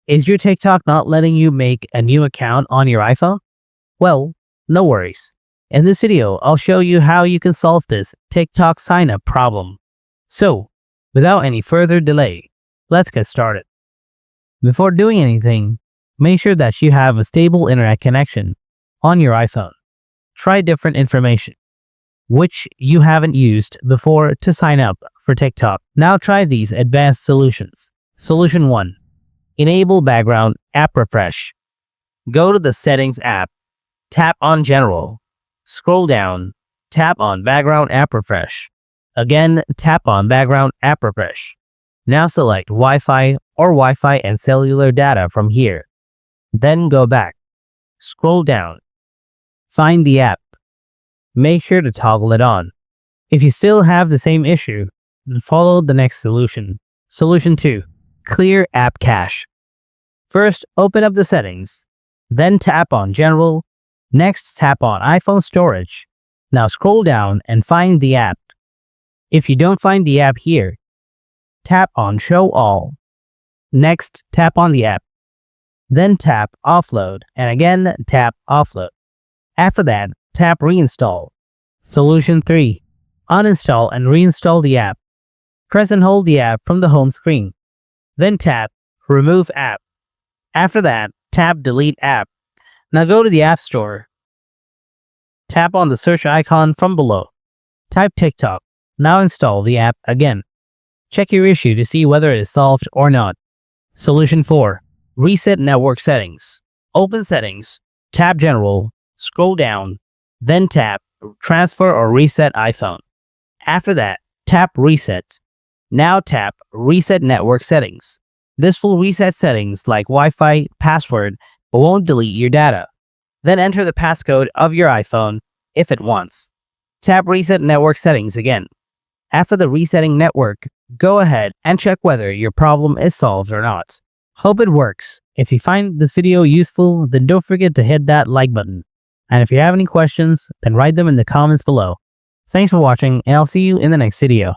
Is your TikTok not letting you make a new account on your iPhone? Well, no worries. In this video, I'll show you how you can solve this TikTok sign-up problem. So, without any further delay, let's get started. Before doing anything, make sure that you have a stable internet connection on your iPhone. Try different information, which you haven't used before to sign up for TikTok. Now try these advanced solutions. Solution 1. Enable background app refresh. Go to the Settings app, tap on General, scroll down, tap on Background app refresh. Again, tap on Background app refresh. Now select Wi-Fi or Wi-Fi and cellular data from here. Then go back, scroll down, find the app. Make sure to toggle it on. If you still have the same issue, then follow the next solution. Solution 2. Clear app cache. First, open up the settings, then tap on General. Next, tap on iPhone storage. Now scroll down and find the app. If you don't find the app here, tap on Show All. Next, tap on the app. Then tap Offload and again tap Offload. After that, tap Reinstall. Solution 3. Uninstall and reinstall the app. Press and hold the app from the home screen. Then tap Remove App. After that, tap Delete App. Now go to the App Store. Tap on the search icon from below. Type TikTok. Now install the app again. Check your issue to see whether it is solved or not. Solution 4. Reset network settings. Open Settings, tap General, scroll down, then tap Transfer or Reset iPhone. After that, tap Reset. Now tap Reset network settings. This will reset settings like Wi-Fi, password, but won't delete your data. Then enter the passcode of your iPhone if it wants. Tap Reset network settings again. After the resetting network, go ahead and check whether your problem is solved or not. Hope it works. If you find this video useful, then don't forget to hit that like button. And if you have any questions, then write them in the comments below. Thanks for watching, and I'll see you in the next video.